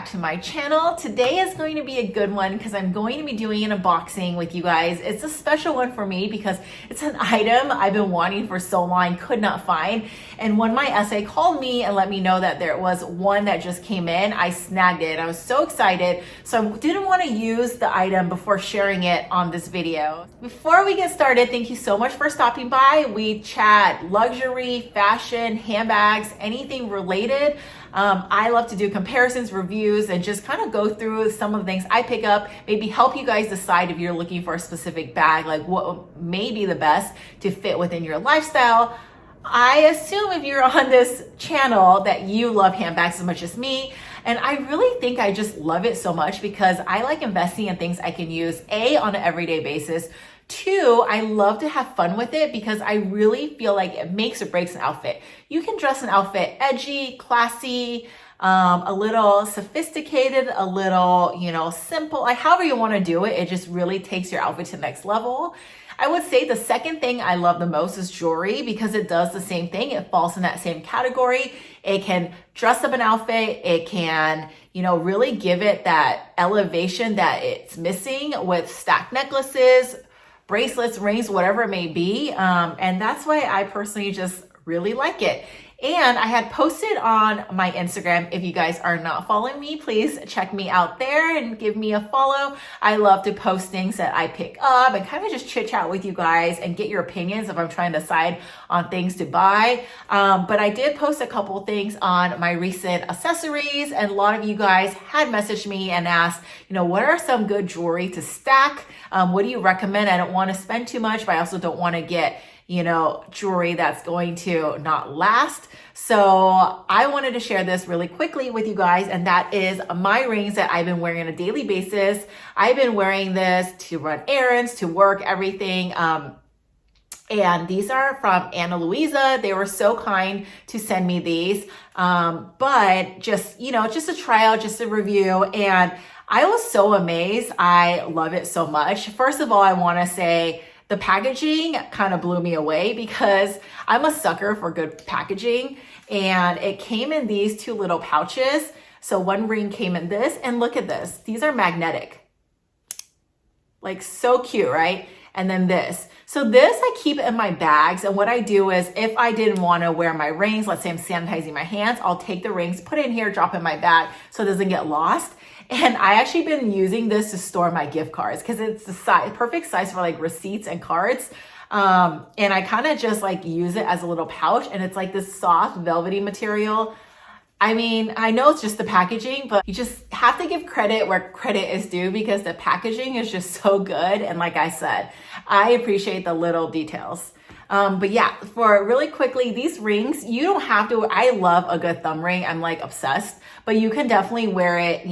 back to my channel. Today is going to be a good one because I'm going to be doing an unboxing with you guys. It's a special one for me because it's an item I've been wanting for so long, could not find. And when my SA called me and let me know that there was one that just came in, I snagged it. I was so excited. So I didn't want to use the item before sharing it on this video. Before we get started, thank you so much for stopping by. We chat luxury, fashion, handbags, anything related. I love to do comparisons, reviews, and just kind of go through some of the things I pick up, maybe help you guys decide if you're looking for a specific bag, like what may be the best to fit within your lifestyle. I assume if you're on this channel that you love handbags as much as me. And I really think I just love it so much because I like investing in things I can use, A, on an everyday basis. Two, I love to have fun with it because I really feel like it makes or breaks an outfit. You can dress an outfit edgy, classy, a little sophisticated, a little, simple, like however you want to do it. It just really takes your outfit to the next level. I would say the second thing I love the most is jewelry because it does the same thing. It falls in that same category. It can dress up an outfit. It can, really give it that elevation that it's missing with stacked necklaces, bracelets, rings, whatever it may be. And that's why I personally just really like it. And I had posted on my Instagram. If you guys are not following me, please check me out there and give me a follow. I love to post things that I pick up and kind of just chit chat with you guys and get your opinions if I'm trying to decide on things to buy. But I did post a couple things on my recent accessories, and a lot of you guys had messaged me and asked, what are some good jewelry to stack? What do you recommend? I don't want to spend too much, but I also don't want to get jewelry that's going to not last. So I wanted to share this really quickly with you guys, and that is my rings that I've been wearing on a daily basis. I've been wearing this to run errands, to work, everything. And these are from Ana Luisa. They were so kind to send me these. But just a try out, just a review. And I was so amazed. I love it so much. First of all, I want to say the packaging kind of blew me away because I'm a sucker for good packaging, and it came in these two little pouches. So one ring came in this, and look at this. These are magnetic. Like so cute, right? And then this. So this I keep in my bags, and what I do is if I didn't want to wear my rings, let's say I'm sanitizing my hands, I'll take the rings, put it in here, drop it in my bag so it doesn't get lost. And I actually been using this to store my gift cards because it's the perfect size for like receipts and cards. And I kind of just like use it as a little pouch, and it's like this soft velvety material. I mean, I know it's just the packaging, but you just have to give credit where credit is due because the packaging is just so good. And like I said, I appreciate the little details. But yeah, for really quickly, these rings, you don't have to, I love a good thumb ring. I'm like obsessed, but you can definitely wear it,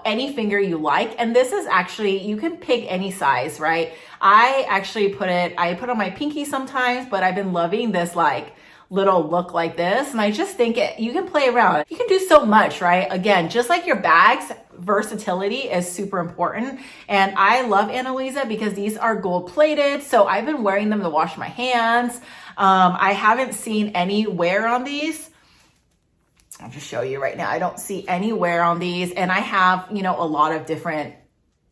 any finger you like. And this is actually, you can pick any size, right? I actually I put on my pinky sometimes, but I've been loving this like little look like this. And I just think you can play around. You can do so much, right? Again, just like your bags, versatility is super important. And I love Ana Luisa because these are gold plated. So I've been wearing them to wash my hands. I haven't seen any wear on these. I'll just show you right now. I don't see any wear on these. And I have, a lot of different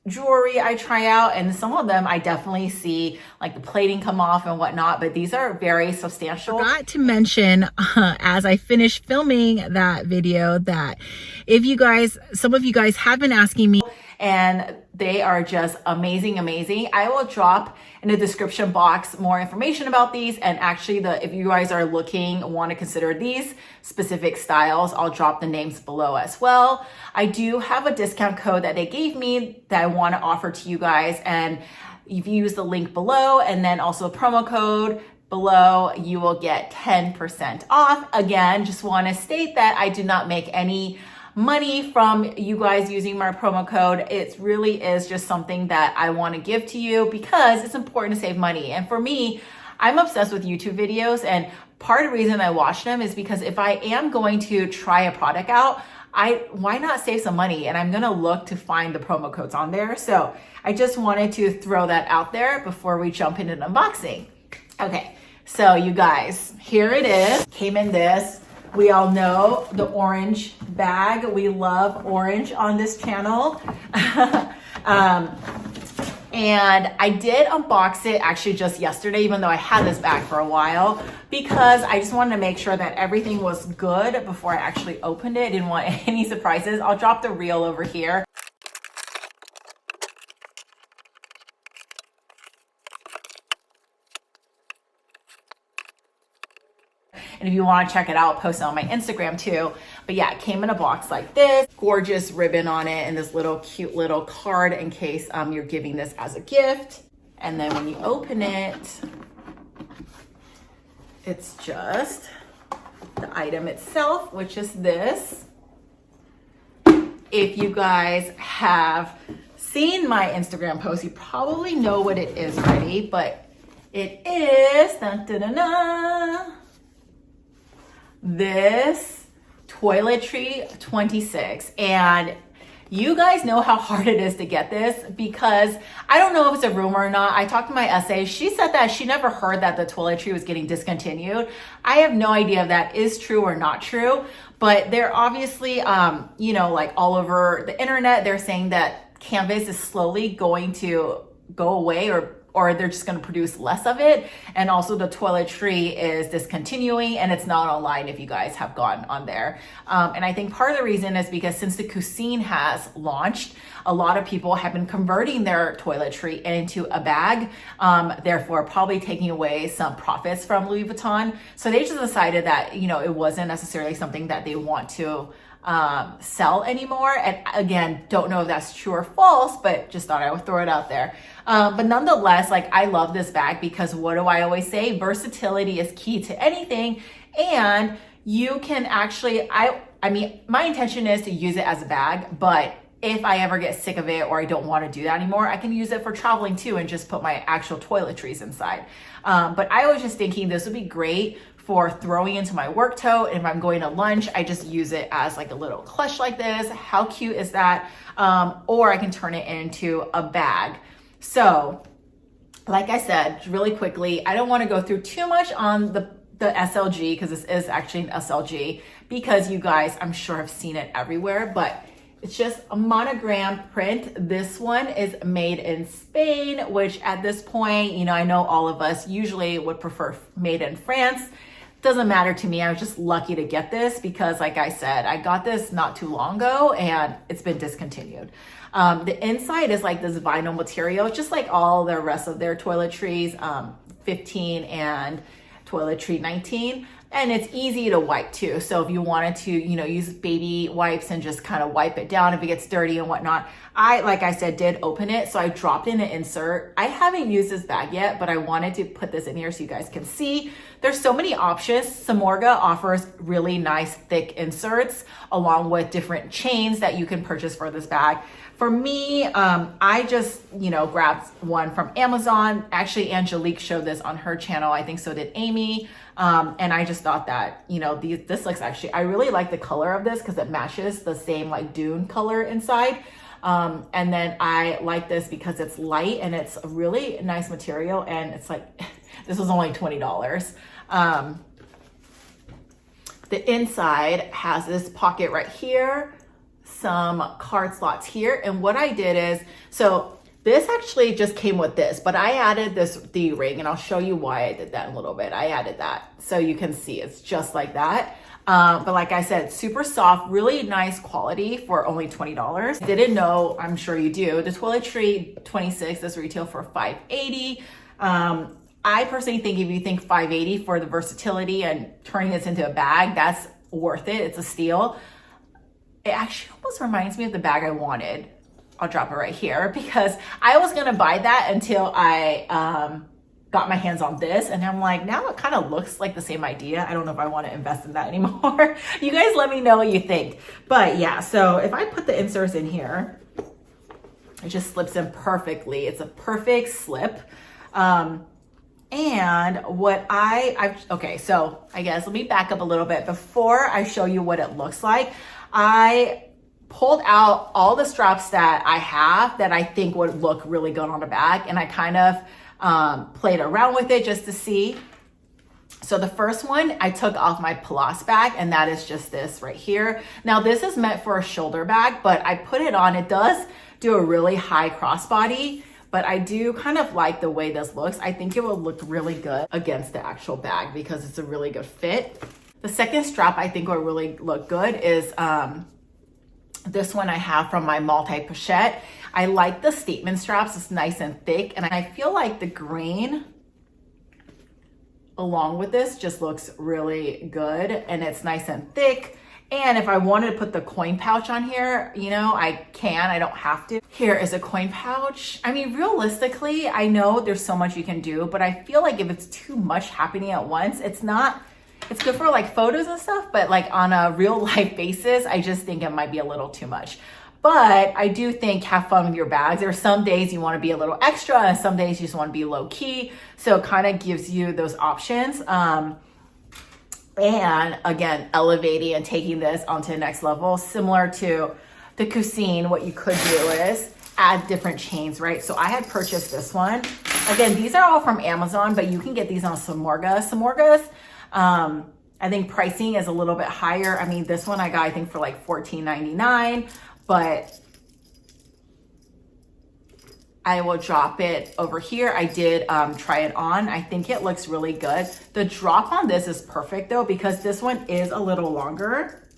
jewelry I try out, and some of them I definitely see like the plating come off and whatnot, but these are very substantial. Forgot to mention as I finished filming that video that some of you guys have been asking me, and they are just amazing. I will drop in the description box more information about these, and actually if you guys are want to consider these specific styles, I'll drop the names below as well. I do have a discount code that they gave me that I want to offer to you guys, and if you use the link below and then also a promo code below, you will get 10% off. Again, just want to state that I do not make any money from you guys using my promo code. It really is just something that I want to give to you because it's important to save money. And for me, I'm obsessed with YouTube videos, and part of the reason I watch them is because if I am going to try a product out, why not save some money? And I'm gonna look to find the promo codes on there. So I just wanted to throw that out there before we jump into the unboxing. Okay, so you guys, here it is. Came in this We all know the orange bag. We love orange on this channel. And I did unbox it actually just yesterday, even though I had this bag for a while, because I just wanted to make sure that everything was good before I actually opened it. Didn't want any surprises. I'll drop the reel over here. And if you want to check it out, I'll post it on my Instagram too. But yeah, it came in a box like this, gorgeous ribbon on it, and this little cute little card in case you're giving this as a gift. And then when you open it, it's just the item itself, which is this. If you guys have seen my Instagram post, you probably know what it is already, but it is, dun, dun, dun, dun, this Toiletry 26. And you guys know how hard it is to get this, because I don't know if it's a rumor or not. I talked to my essay. She said that she never heard that the toiletry was getting discontinued. I have no idea if that is true or not true, but they're obviously, you know, like all over the internet, they're saying that canvas is slowly going to go away, or they're just going to produce less of it. And also the toiletry is discontinuing, and it's not online if you guys have gone on there. And I think part of the reason is because since the Cuisine has launched, a lot of people have been converting their toiletry into a bag, therefore probably taking away some profits from Louis Vuitton. So they just decided that, you know, it wasn't necessarily something that they want to sell anymore. And again, don't know if that's true or false, but just thought I would throw it out there. But nonetheless, like, I love this bag because what do I always say? Versatility is key to anything. And you can actually, I mean, my intention is to use it as a bag, but if I ever get sick of it or I don't want to do that anymore, I can use it for traveling too and just put my actual toiletries inside. But I was just thinking this would be great for throwing into my work tote. If I'm going to lunch, I just use it as like a little clutch like this. How cute is that? Or I can turn it into a bag. So like I said, really quickly, I don't want to go through too much on the SLG, because this is actually an SLG, because you guys, I'm sure, have seen it everywhere, but it's just a monogram print. This one is made in Spain, which at this point, you know, I know all of us usually would prefer made in France. Doesn't matter to me. I was just lucky to get this because, like I said, I got this not too long ago and it's been discontinued. The inside is like this vinyl material, just like all the rest of their toiletries, 15 and Toiletry 19. And it's easy to wipe too. So if you wanted to, you know, use baby wipes and just kind of wipe it down if it gets dirty and whatnot. I, like I said, did open it. So I dropped in an insert. I haven't used this bag yet, but I wanted to put this in here so you guys can see. There's so many options. Samorga offers really nice thick inserts along with different chains that you can purchase for this bag. For me, I just, you know, grabbed one from Amazon. Actually, Angelique showed this on her channel. I think so did Amy. And I just thought that, you know, this looks actually, I really like the color of this because it matches the same like dune color inside. And then I like this because it's light and it's a really nice material. And it's like, this was only $20. The inside has this pocket right here, some card slots here. And what I did is, so this actually just came with this, but I added the ring, and I'll show you why I did that in a little bit. I added that so you can see it's just like that. But like I said, super soft, really nice quality for only $20. Didn't know, I'm sure you do. The Toiletry 26 is retail for $5.80. I personally think if you think $5.80 for the versatility and turning this into a bag, that's worth it. It's a steal. It actually almost reminds me of the bag I wanted. I'll drop it right here because I was gonna buy that until I got my hands on this, and I'm like, now it kind of looks like the same idea. I don't know if I want to invest in that anymore. You guys let me know what you think. But yeah, so if I put the inserts in here, it just slips in perfectly. It's a perfect slip. And what okay, so I guess let me back up a little bit. Before I show you what it looks like, I pulled out all the straps that I have that I think would look really good on a bag, and I kind of played around with it just to see. So the first one, I took off my Plus bag, and that is just this right here. Now this is meant for a shoulder bag, but I put it on. It does do a really high crossbody, but I do kind of like the way this looks. I think it will look really good against the actual bag because it's a really good fit. The second strap I think will really look good is this one I have from my multi-pochette. I like the statement straps. It's nice and thick, and I feel like the grain along with this just looks really good, and it's nice and thick. And if I wanted to put the coin pouch on here, you know, I can, I don't have to. Here is a coin pouch. I mean, realistically, I know there's so much you can do, but I feel like if it's too much happening at once, it's good for like photos and stuff, but like on a real life basis, I just think it might be a little too much. But I do think have fun with your bags. There are some days you want to be a little extra, and some days you just want to be low key. So it kind of gives you those options. And again, elevating and taking this onto the next level, similar to the Cuisine, what you could do is add different chains, right? So I had purchased this one. Again, these are all from Amazon, but you can get these on Samorga. Samorga's, I think pricing is a little bit higher. I mean, this one I got, I think for like $14.99, but I will drop it over here. I did try it on. I think it looks really good. The drop on this is perfect though, because this one is a little longer.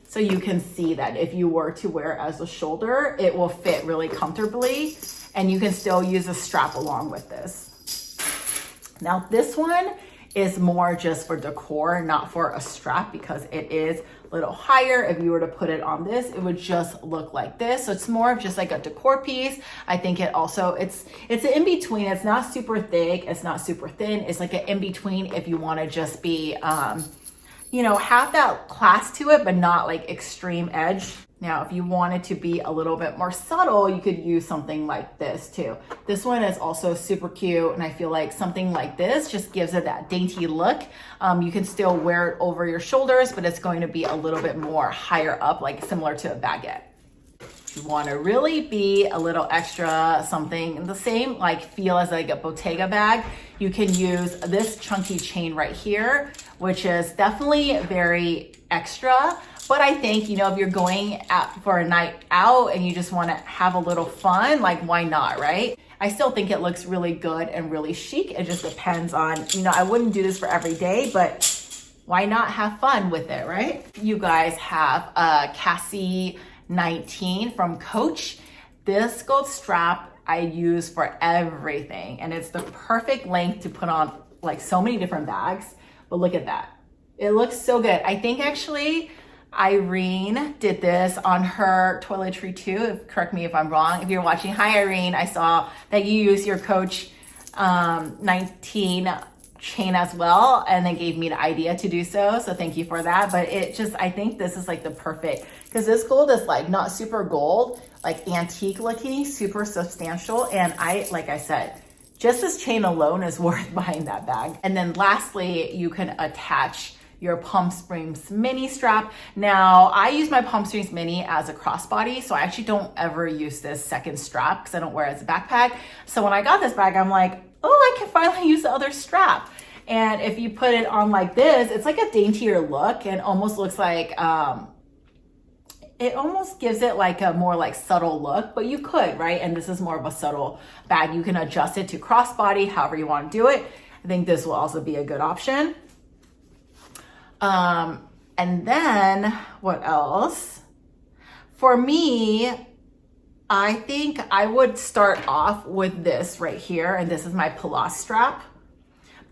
So you can see that if you were to wear it as a shoulder, it will fit really comfortably, and you can still use a strap along with this. Now this one is more just for decor, not for a strap, because it is a little higher. If you were to put it on this, it would just look like this. So it's more of just like a decor piece. I think it also, it's an in-between. It's not super thick, it's not super thin. It's like an in-between if you want to just be, you know, have that class to it, but not like extreme edge. Now, if you wanted to be a little bit more subtle, you could use something like this too. This one is also super cute, and I feel like something like this just gives it that dainty look. You can still wear it over your shoulders, but it's going to be a little bit more higher up, like similar to a baguette. If you want to really be a little extra, something the same like feel as like a Bottega bag, you can use this chunky chain right here, which is definitely very extra. But I think, you know, if you're going out for a night out and you just want to have a little fun, like why not, right? I still think it looks really good and really chic. It just depends on, you know, I wouldn't do this for every day, but why not have fun with it, right? You guys have a Cassie 19 from Coach. This gold strap I use for everything, and it's the perfect length to put on like so many different bags. But look at that. It looks so good. I think actually Irene did this on her toiletry too. Correct me if I'm wrong. If you're watching, hi Irene, I saw that you use your Coach 19 chain as well, and they gave me the idea to do so. So thank you for that. But it just, I think this is like the perfect, because this gold is like not super gold, like antique looking, super substantial. And like I said, just this chain alone is worth buying that bag. And then lastly, you can attach your Palm Springs mini strap. Now, I use my Palm Springs mini as a crossbody, so I actually don't ever use this second strap because I don't wear it as a backpack. So when I got this bag, I'm like, oh, I can finally use the other strap. And if you put it on like this, it's like a daintier look and almost looks like, it almost gives it like a more like subtle look, but you could, right? And this is more of a subtle bag. You can adjust it to crossbody, however you want to do it. I think this will also be a good option. And then what else? For me, I think I would start off with this right here. And this is my Plus strap.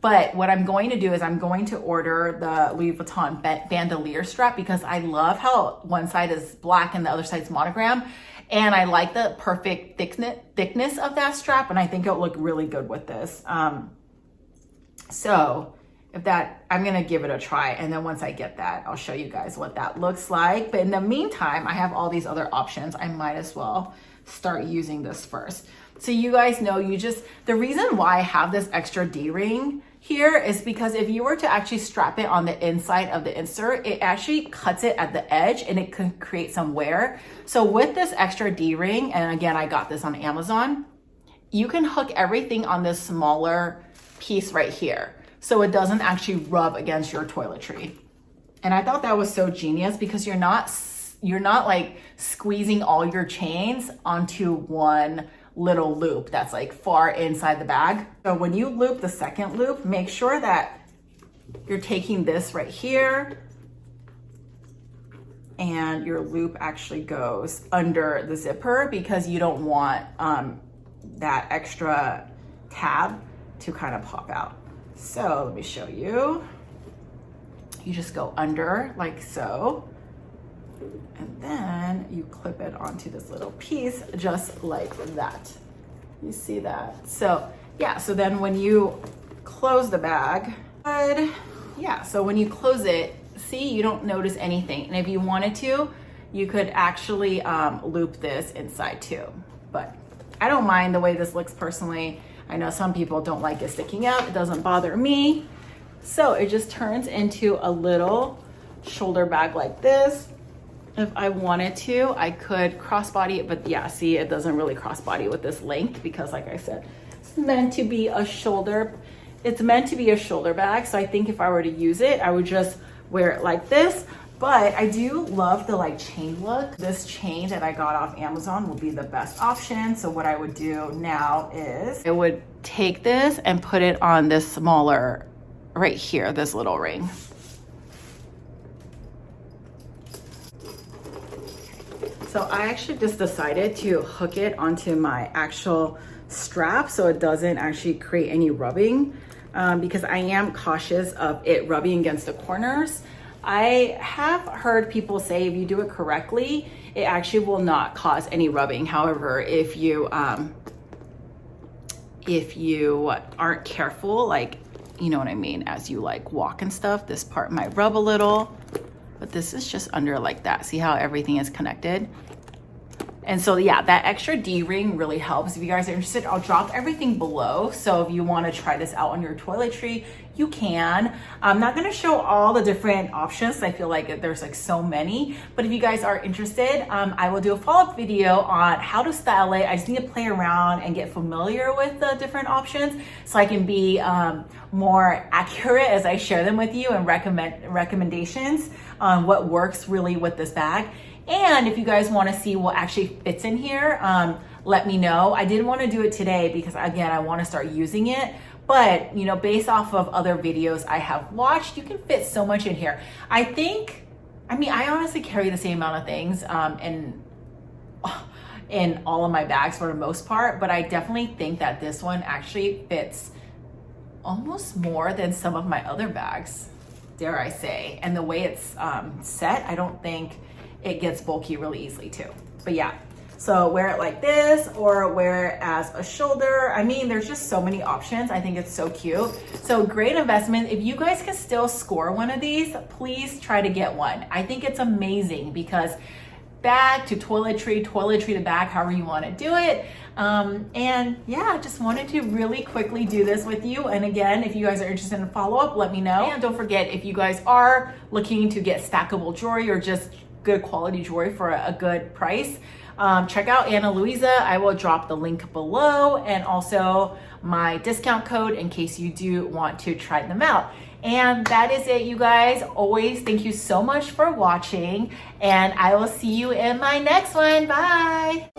But what I'm going to do is I'm going to order the Louis Vuitton bandolier strap, because I love how one side is black and the other side's monogram. And I like the perfect thickness of that strap. And I think it'll look really good with this. So if that, I'm gonna give it a try, and then once I get that, I'll show you guys what that looks like. But in the meantime, I have all these other options. I might as well start using this first. So you guys know, the reason why I have this extra D-ring here is because if you were to actually strap it on the inside of the insert, it actually cuts it at the edge and it can create some wear. So with this extra D-ring, and again, I got this on Amazon, you can hook everything on this smaller piece right here, so it doesn't actually rub against your toiletry. And I thought that was so genius because you're not like squeezing all your chains onto one little loop that's like far inside the bag. So when you loop the second loop, make sure that you're taking this right here and your loop actually goes under the zipper because you don't want that extra tab to kind of pop out. So let me show you. You just go under like so, and then you clip it onto this little piece just like that. You see that? So yeah, so then when you close the bag, yeah, so when you close it, see, you don't notice anything. And if you wanted to, you could actually loop this inside too. But I don't mind the way this looks personally. I know some people don't like it sticking out. It doesn't bother me. So it just turns into a little shoulder bag like this. If I wanted to, I could crossbody it, but yeah, see, it doesn't really crossbody with this length because like I said, it's meant to be a shoulder. It's meant to be a shoulder bag. So I think if I were to use it, I would just wear it like this. But I do love the like chain look. This chain that I got off Amazon will be the best option. So what I would do now is I would take this and put it on this smaller, right here, this little ring. So I actually just decided to hook it onto my actual strap so it doesn't actually create any rubbing because I am cautious of it rubbing against the corners. I have heard people say if you do it correctly, it actually will not cause any rubbing. However, if you aren't careful, like, you know what I mean, as you like walk and stuff, this part might rub a little, but this is just under like that. See how everything is connected? And so yeah, that extra D-ring really helps. If you guys are interested, I'll drop everything below. So if you want to try this out on your toiletry, you can. I'm not going to show all the different options. I feel like there's like so many, but if you guys are interested, I will do a follow-up video on how to style it. I just need to play around and get familiar with the different options so I can be more accurate as I share them with you and recommend recommendations on what works really with this bag. And if you guys want to see what actually fits in here, let me know. I didn't want to do it today because again, I want to start using it. But you know, based off of other videos I have watched, you can fit so much in here. I honestly carry the same amount of things in all of my bags for the most part, but I definitely think that this one actually fits almost more than some of my other bags, dare I say. And the way it's set, I don't think it gets bulky really easily too. But yeah, so wear it like this or wear it as a shoulder. I mean, there's just so many options. I think it's so cute. So great investment. If you guys can still score one of these, please try to get one. I think it's amazing because bag to toiletry, toiletry to bag, however you want to do it. And yeah, just wanted to really quickly do this with you. And again, if you guys are interested in a follow-up, let me know. And don't forget, if you guys are looking to get stackable jewelry or just good quality jewelry for a good price, check out Ana Luisa. I will drop the link below and also my discount code in case you do want to try them out. And that is it, you guys. Always thank you so much for watching, and I will see you in my next one. Bye.